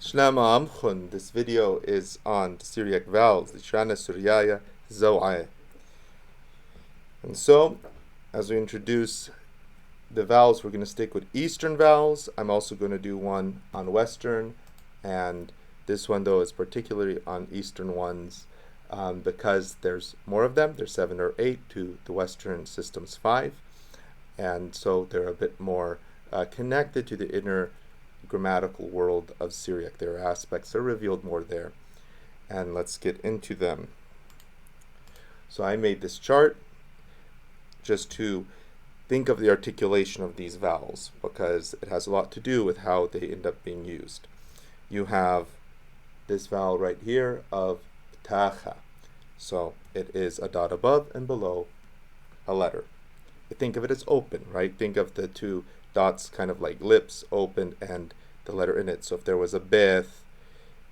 Shlama Amchun. This video is on the Syriac vowels, the Shana Suryaya Zo'ai. And so, as we introduce the vowels, we're going to stick with Eastern vowels. I'm also going to do one on Western, and this one, though, is particularly on Eastern ones because there's more of them. There's 7 or 8 to the Western system's 5, and so they're a bit more connected to the inner grammatical world of Syriac. Their aspects are revealed more there, and let's get into them. So I made this chart just to think of the articulation of these vowels because it has a lot to do with how they end up being used. You have this vowel right here of tacha. So it is a dot above and below a letter. Think of it as open, right? Think of the two dots kind of like lips open and the letter in it. So if there was a beth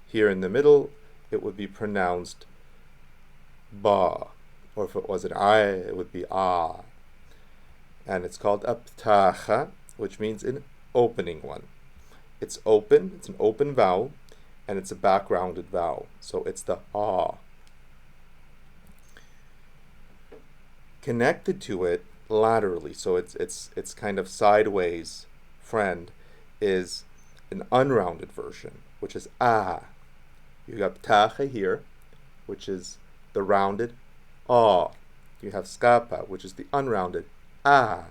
here in the middle, it would be pronounced ba. Or if it was an I, it would be ah. And it's called a ptacha, which means an opening one. It's open, it's an open vowel, and it's a backgrounded vowel. So it's the ah. Connected to it laterally, so it's kind of sideways friend, is an unrounded version, which is ah. You have ptacha here, which is the rounded ah. You have skapa, which is the unrounded ah.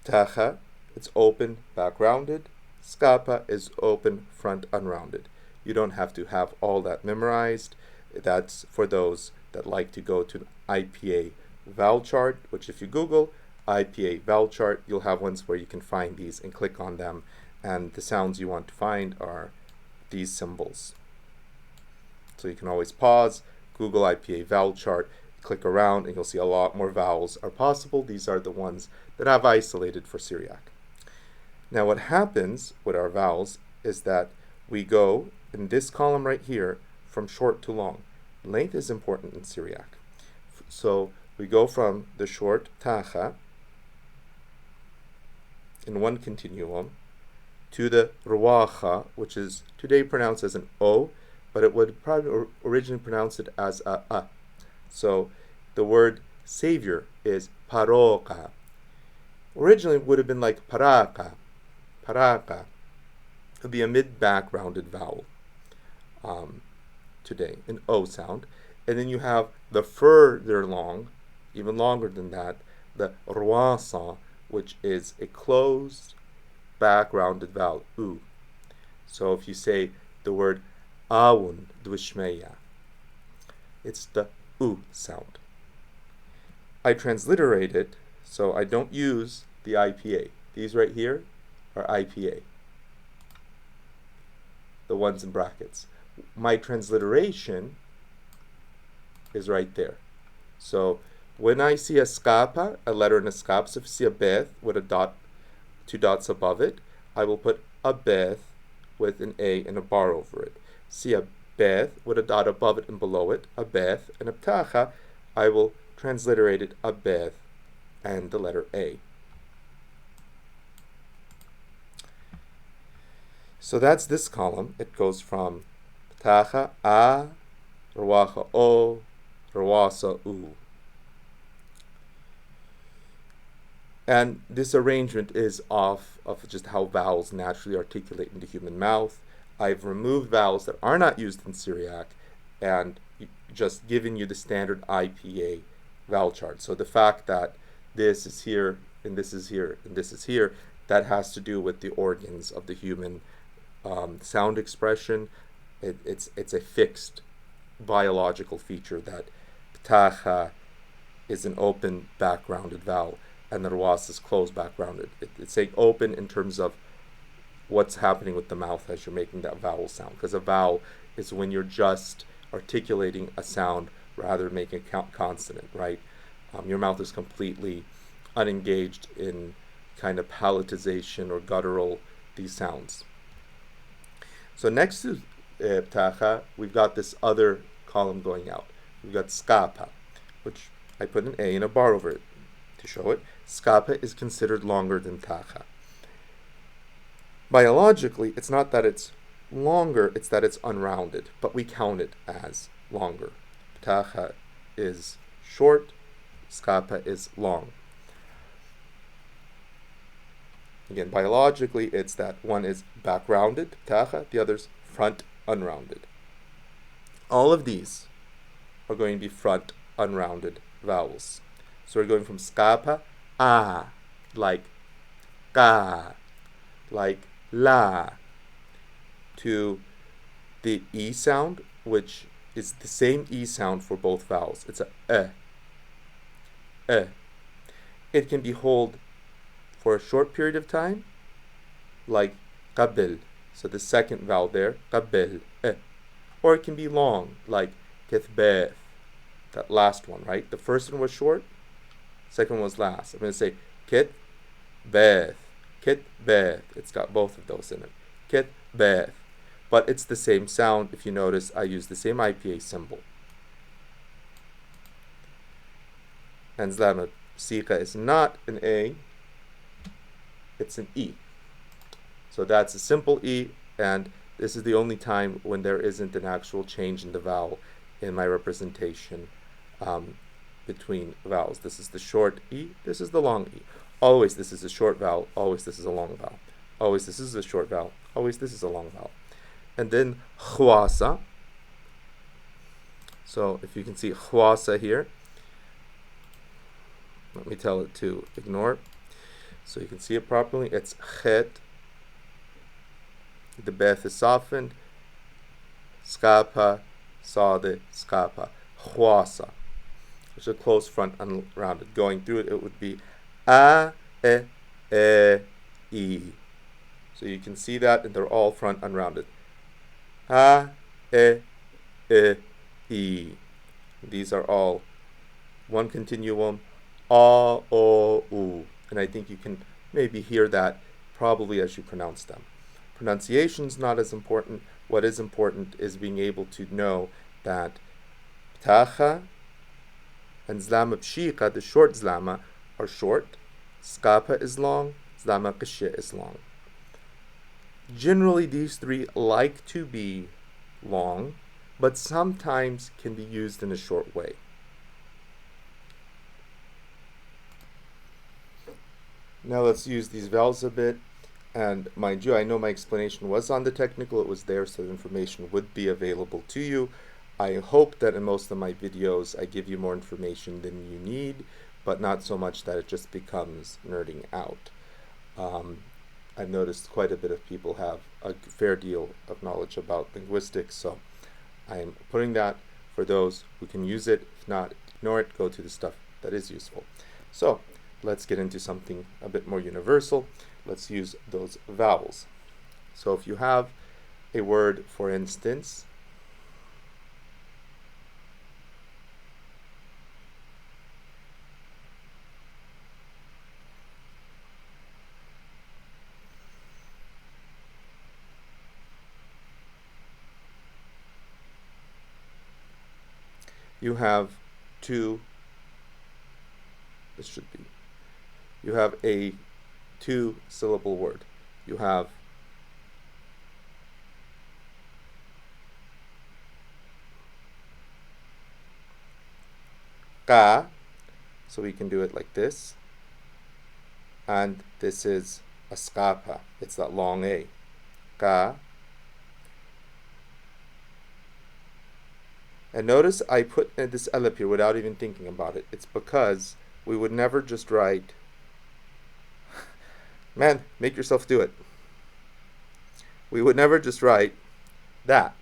Ptacha, it's open, back rounded. Skapa is open, front unrounded. You don't have to have all that memorized. That's for those that like to go to an IPA vowel chart, which if you Google IPA vowel chart, you'll have ones where you can find these and click on them, and the sounds you want to find are these symbols. So you can always pause, Google IPA vowel chart, click around, and you'll see a lot more vowels are possible. These are the ones that I've isolated for Syriac. Now what happens with our vowels is that we go in this column right here from short to long. Length is important in Syriac. So we go from the short tacha in one continuum to the ruacha, which is today pronounced as an O, but it would probably originally pronounce it as a. So the word savior is paroka. Originally it would have been like paraka. Paraka. It would be a mid-back rounded vowel today, an O sound. And then you have the further long, even longer than that, the ruasa, which is a closed back rounded vowel, u. So if you say the word awun dwishmeya, it's the u sound. I transliterate it, so I don't use the IPA. These right here are IPA, the ones in brackets. My transliteration is right there. So when I see a skapa, a letter in a skapa, so if you see a beth with a dot, 2 dots above it, I will put a beth with an A and a bar over it. See a beth with a dot above it and below it, a beth, and a ptacha, I will transliterate it a beth and the letter A. So that's this column. It goes from ptacha a, ruacha o, ruasa u. And this arrangement is off of just how vowels naturally articulate in the human mouth. I've removed vowels that are not used in Syriac and just given you the standard IPA vowel chart. So the fact that this is here, and this is here, and this is here, that has to do with the organs of the human sound expression. It's a fixed biological feature that ptacha is an open back-rounded vowel and the ruas is closed back-rounded. It's saying open in terms of what's happening with the mouth as you're making that vowel sound, because a vowel is when you're just articulating a sound rather than making a consonant, right? Your mouth is completely unengaged in kind of palatization or guttural these sounds. So next to ptacha, we've got this other column going out. We've got skapa, which I put an A and a bar over it to show it. Skapa is considered longer than ptacha. Biologically, it's not that it's longer, it's that it's unrounded, but we count it as longer. Ptacha is short, skapa is long. Again, biologically, it's that one is back rounded, ptacha, the other's front unrounded. All of these are going to be front unrounded vowels. So we're going from skapa, like ka, like la, to the E sound, which is the same E sound for both vowels. It's a. It can be held for a short period of time, like qabil. So the second vowel there, qabil, or it can be long, like kithbeth, that last one, right? The first one was short, second one was last. I'm going to say kithbeth, kithbeth. It's got both of those in it. Kithbeth. But it's the same sound. If you notice, I use the same IPA symbol. And Zlama Sika is not an A, it's an E. So that's a simple E, and this is the only time when there isn't an actual change in the vowel in my representation between vowels. This is the short E, this is the long E. Always this is a short vowel, always this is a long vowel. Always this is a short vowel, always this is a long vowel. And then khwasa. So if you can see khwasa here, let me tell it to ignore. So you can see it properly. It's chet. The beth is softened. Skapa, sade, skapa. Khwasa. Which is a close front unrounded. Going through it, it would be a, e. So you can see that, and they're all front unrounded. A, e. These are all one continuum. A, o, u. And I think you can maybe hear that probably as you pronounce them. Pronunciation's not as important. What is important is being able to know that ptacha and zlama pshika, the short zlama, are short. Skapa is long. Zlama qashya is long. Generally, these three like to be long, but sometimes can be used in a short way. Now let's use these vowels a bit. And mind you, I know my explanation was on the technical. It was there so the information would be available to you. I hope that in most of my videos I give you more information than you need, but not so much that it just becomes nerding out. I've noticed quite a bit of people have a fair deal of knowledge about linguistics, so I'm putting that for those who can use it. If not, ignore it, go to the stuff that is useful. So let's get into something a bit more universal. Let's use those vowels. So if you have a word, for instance, you have you have a two-syllable word. You have ka, so we can do it like this, and this is a skapa. It's that long A. Ka. And notice I put this alif here without even thinking about it. It's because we would never just write, man, make yourself do it. We would never just write that.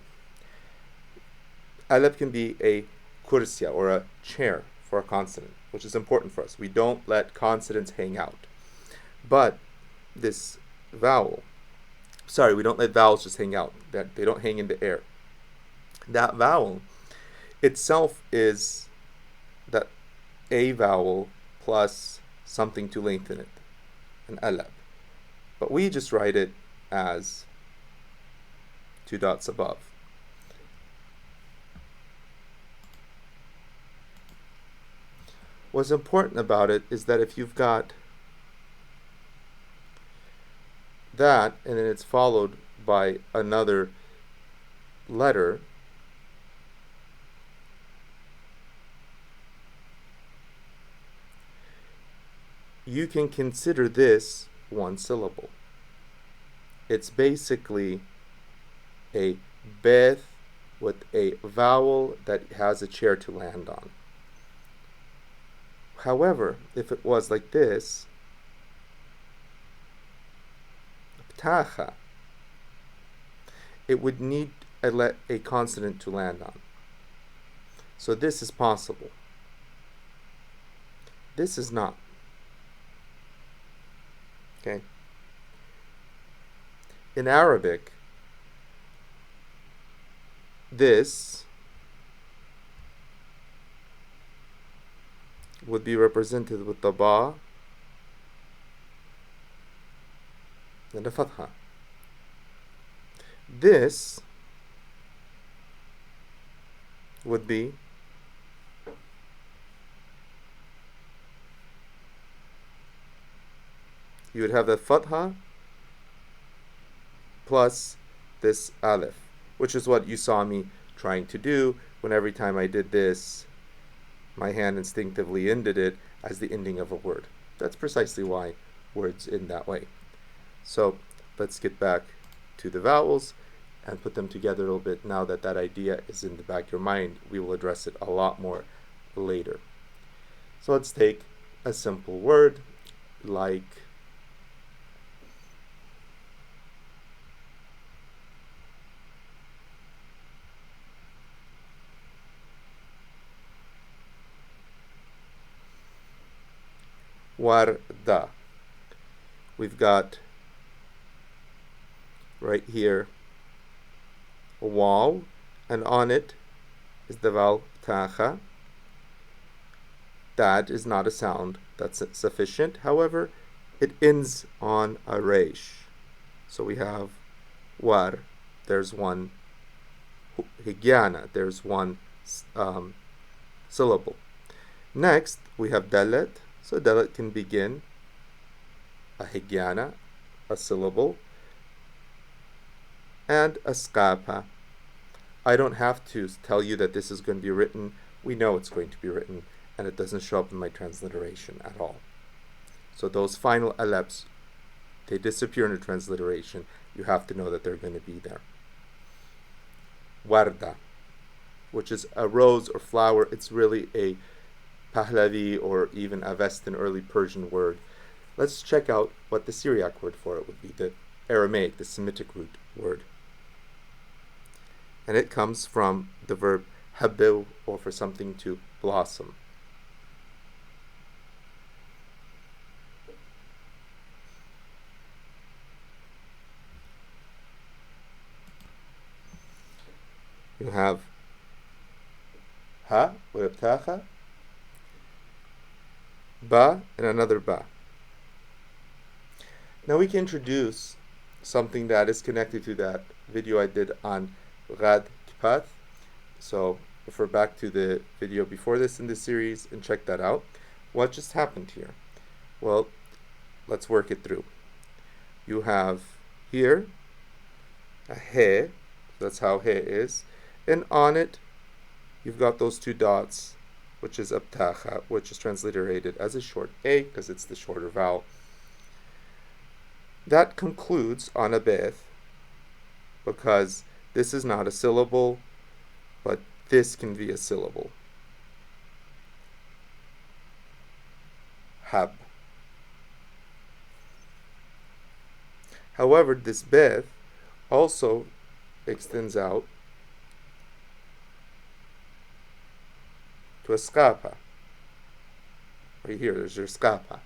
Alif can be a kursya, or a chair for a consonant, which is important for us. We don't let consonants hang out. But this vowel, we don't let vowels just hang out. That they don't hang in the air. That vowel itself is that a vowel plus something to lengthen it, an alab. But we just write it as two dots above. What's important about it is that if you've got that and then it's followed by another letter, you can consider this one syllable. It's basically a beth with a vowel that has a chair to land on. However, if it was like this, ptacha, it would need a consonant to land on. So this is possible. This is not. Okay. In Arabic, this would be represented with the ba and the fatha. This would be you would have the fatha plus this alif, which is what you saw me trying to do when every time I did this, my hand instinctively ended it as the ending of a word. That's precisely why words end that way. So let's get back to the vowels and put them together a little bit. Now that that idea is in the back of your mind, we will address it a lot more later. So let's take a simple word like warda. We've got right here a waw, and on it is the vowel tacha. That is not a sound that's sufficient. However, it ends on a resh. So we have war, there's one higyana, there's one syllable. Next, we have dalet. So dalet can begin a higyana, a syllable, and a skapa. I don't have to tell you that this is going to be written. We know it's going to be written, and it doesn't show up in my transliteration at all. So those final aleps, they disappear in the transliteration. You have to know that they're going to be there. Warda, which is a rose or flower. It's really a Pahlavi or even Avestan early Persian word. Let's check out what the Syriac word for it would be, the Aramaic, the Semitic root word. And it comes from the verb habil, or for something to blossom. You have ha, ويبتاخا, ba, and another ba. Now we can introduce something that is connected to that video I did on Rad Kipath. So refer back to the video before this in this series and check that out. What just happened here? Well, let's work it through. You have here a he, that's how he is, and on it you've got those two dots, which is abtacha, which is transliterated as a short a because it's the shorter vowel. That concludes on a beth, because this is not a syllable, but this can be a syllable. Hab. However, this beth also extends out to a skapa. Right here, there's your skapa.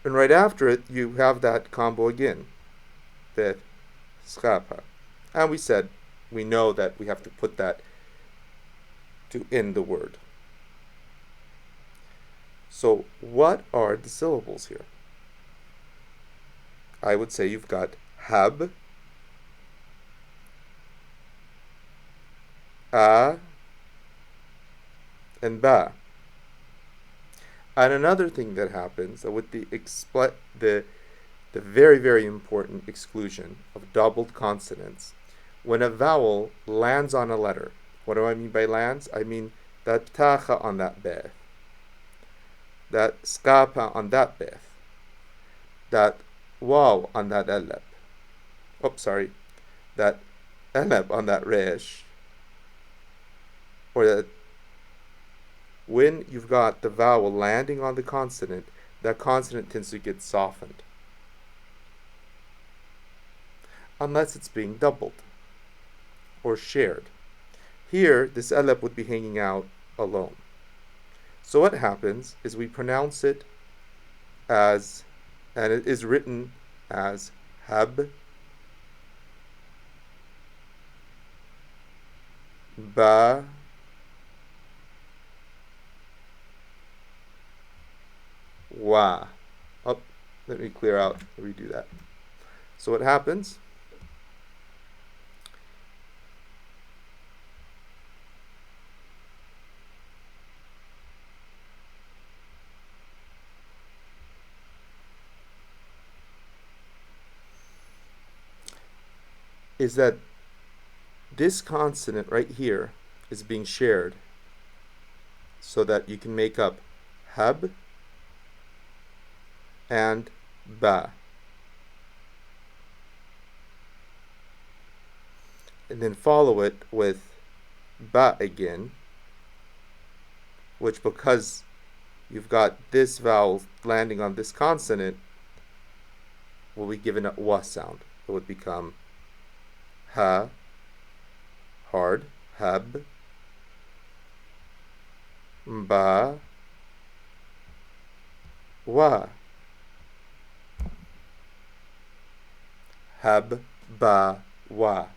And right after it, you have that combo again, beth, skapa. And we said, we know that we have to put that to end the word. So what are the syllables here? I would say you've got hab, a, and ba. And another thing that happens with the the very, very important exclusion of doubled consonants. When a vowel lands on a letter, what do I mean by lands? I mean that ptacha on that beth, that skapa on that beth, that waw on that eleb. That eleb on that resh, or that when you've got the vowel landing on the consonant, that consonant tends to get softened, unless it's being doubled or shared. Here, this eleb would be hanging out alone. So what happens is we pronounce it as, and it is written as hab, ba, wa. Oh, let me clear out, redo that. So what happens is that this consonant right here is being shared so that you can make up hab and ba. And then follow it with ba again, which, because you've got this vowel landing on this consonant, will be given a wa sound. It would become ha, hard, hab, ba, wa. Hab, ba, wa.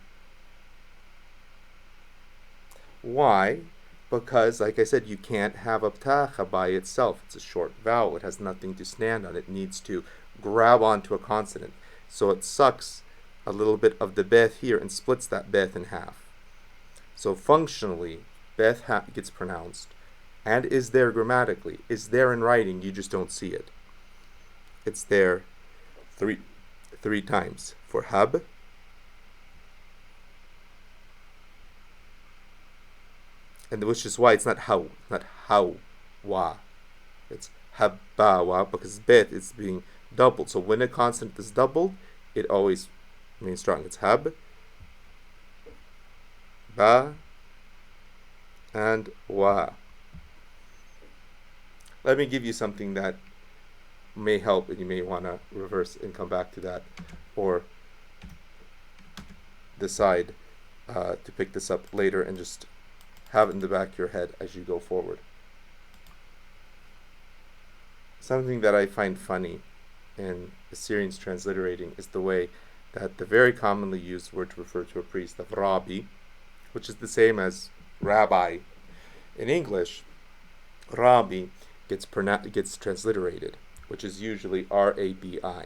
Why? Because, like I said, you can't have a ptacha by itself. It's a short vowel. It has nothing to stand on. It needs to grab onto a consonant. So it sucks a little bit of the beth here and splits that beth in half. So functionally, beth gets pronounced and is there grammatically, is there in writing, you just don't see it. It's there three times for hab, and which is why it's not how, wa. It's habba wa, because beth is being doubled. So when a consonant is doubled, it always means strong. It's hab, ba, and wa. Let me give you something that may help, and you may want to reverse and come back to that, or decide to pick this up later and just have it in the back of your head as you go forward. Something that I find funny in Assyrians transliterating is the way that the very commonly used word to refer to a priest of rabbi, which is the same as rabbi in English, rabbi gets transliterated, which is usually R-A-B-I.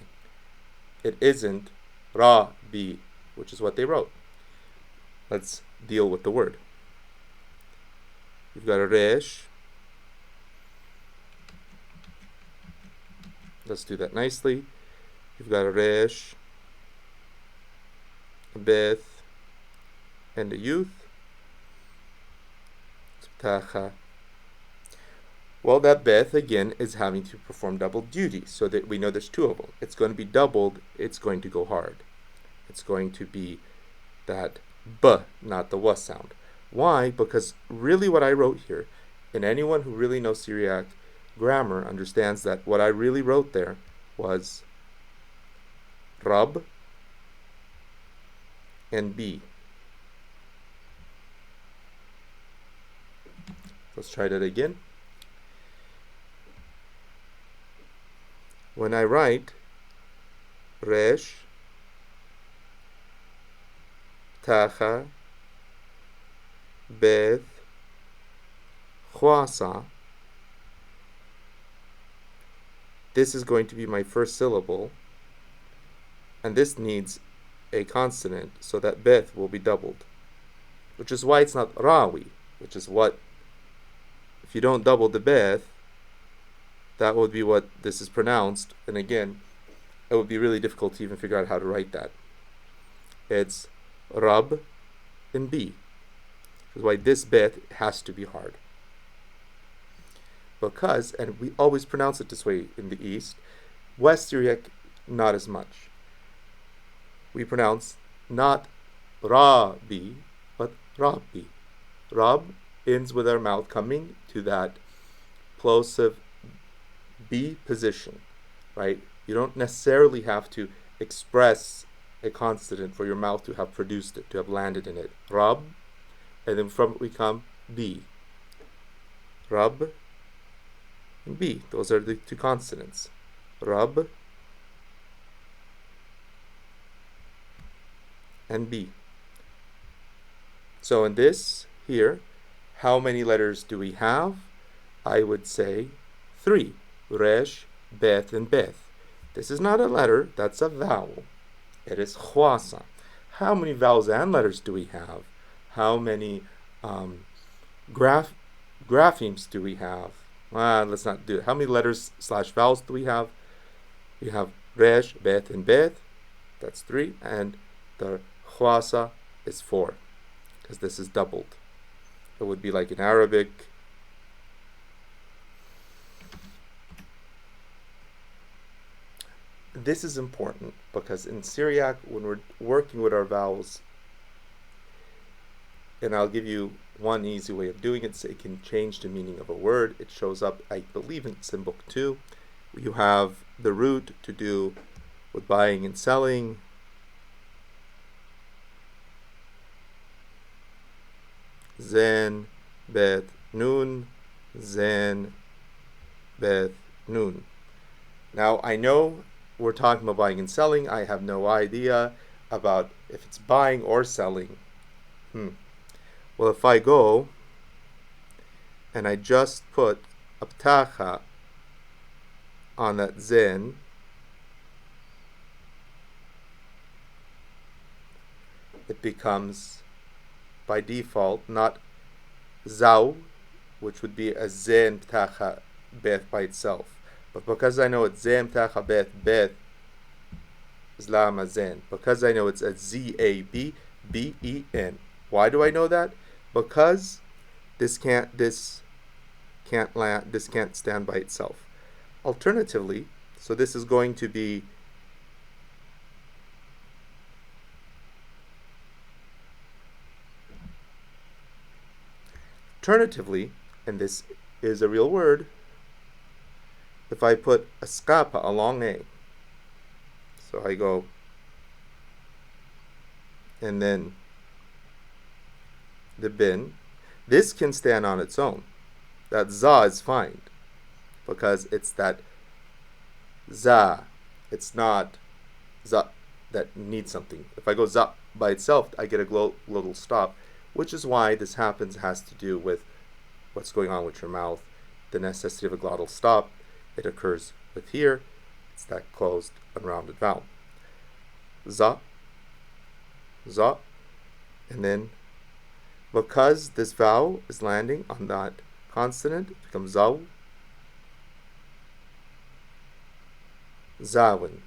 It isn't ra-bi, which is what they wrote. Let's deal with the word. You've got a resh. Let's do that nicely. You've got a resh, a beth, and a youth. Tacha. Well, that beth again is having to perform double duty, so that we know there's two of them. It's going to be doubled. It's going to go hard. It's going to be that b, not the w sound. Why? Because really what I wrote here, and anyone who really knows Syriac grammar understands that what I really wrote there was rab and b. Let's try that again. When I write resh, tacha, beth, khwasa, this is going to be my first syllable, and this needs a consonant, so that beth will be doubled, which is why it's not rawi, which is what, if you don't double the beth, that would be what this is pronounced. And again, it would be really difficult to even figure out how to write that. It's rab and b. That's why this bet has to be hard. Because, and we always pronounce it this way in the East, West Syriac, not as much. We pronounce not ra-bi, but rab-bi. Rab ends with our mouth coming to that plosive B position, right? You don't necessarily have to express a consonant for your mouth to have produced it, to have landed in it. Rab, and then from it we come B. Rab and B. Those are the two consonants. Rab and B. So in this here, how many letters do we have? I would say 3. Resh, Beth, and Beth. This is not a letter, that's a vowel. It is khwasa. How many vowels and letters do we have? How many graphemes do we have? Let's not do it. How many letters / vowels do we have? We have Resh, Beth, and Beth. That's 3. And the khwasa is 4. Because this is doubled. It would be like in Arabic. This is important because in Syriac, when we're working with our vowels, and I'll give you one easy way of doing it so it can change the meaning of a word. It shows up, I believe it's in book 2. You have the root to do with buying and selling. Zen, Bet, Nun, Zen, Bet, Nun. Now, I know we're talking about buying and selling. I have no idea about if it's buying or selling. Well, if I go and I just put a ptacha on that zen, it becomes by default not zaw, which would be a zen ptacha beth by itself. But because I know it's zen ptacha beth beth zlama zen, because I know it's a z-a-b b-e-n. Why do I know that? Because this can't stand by itself. Alternatively, so this is going to be and this is a real word, if I put a skapa, a long A, so I go and then the bin, this can stand on its own. That za is fine because it's that za. It's not za that needs something. If I go za by itself, I get a glottal stop, which is why this has to do with what's going on with your mouth. The necessity of a glottal stop, it occurs with here. It's that closed, unrounded vowel. Za, za, and then because this vowel is landing on that consonant, it becomes zaw, zawin.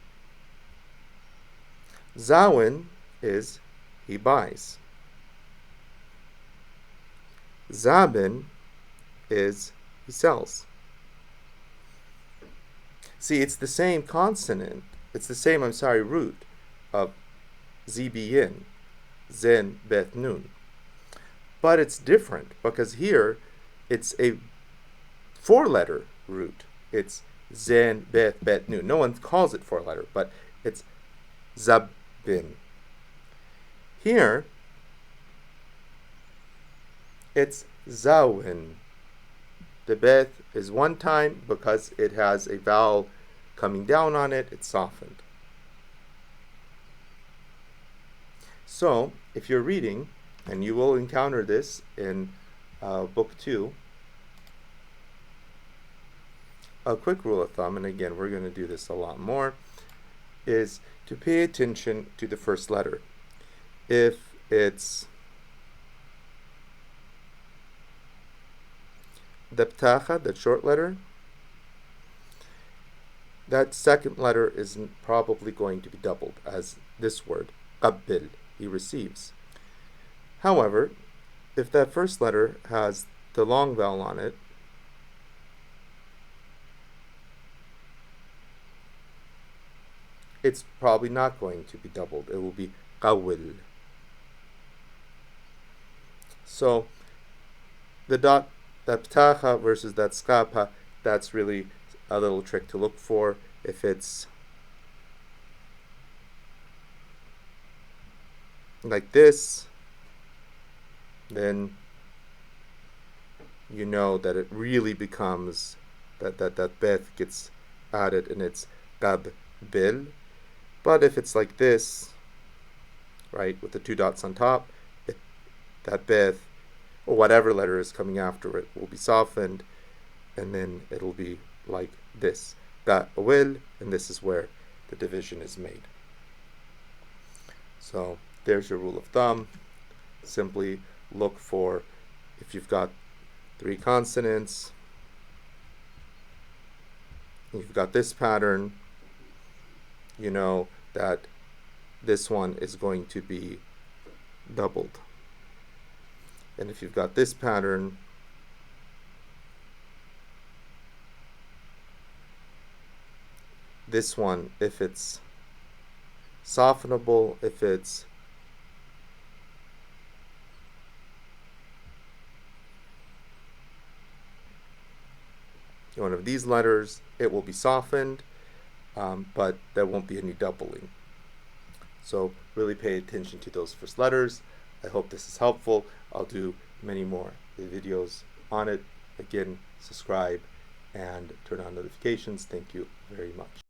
Zawin is he buys. Zabin is he sells. See, it's the same consonant. It's the same, root of zbn, zen, bet, nun. But it's different because here it's a 4-letter root. It's zen, bet, bet, nun. No one calls it 4-letter, but it's zabbin. Here it's zawin. The bet is one time because it has a vowel coming down on it. It's softened. So if you're reading, and you will encounter this in book 2, a quick rule of thumb, and again we're going to do this a lot more, is to pay attention to the first letter. If it's the ptacha, the short letter, that second letter is probably going to be doubled, as this word, قبل, he receives. However, if that first letter has the long vowel on it, it's probably not going to be doubled. It will be قول. So the dot, that ptacha versus that skapa, that's really a little trick to look for. If it's like this, then you know that it really becomes that beth gets added and it's qab bil. But if it's like this, right, with the two dots on top, that beth, or whatever letter is coming after it, will be softened, and then it'll be like this, qawil, and this is where the division is made. So there's your rule of thumb. Simply look for, if you've got 3 consonants, you've got this pattern, you know that this one is going to be doubled. And if you've got this pattern, this one, if it's softenable, if it's one of these letters, it will be softened, but there won't be any doubling. So really pay attention to those first letters. I hope this is helpful. I'll do many more videos on it. Again, subscribe and turn on notifications. Thank you very much.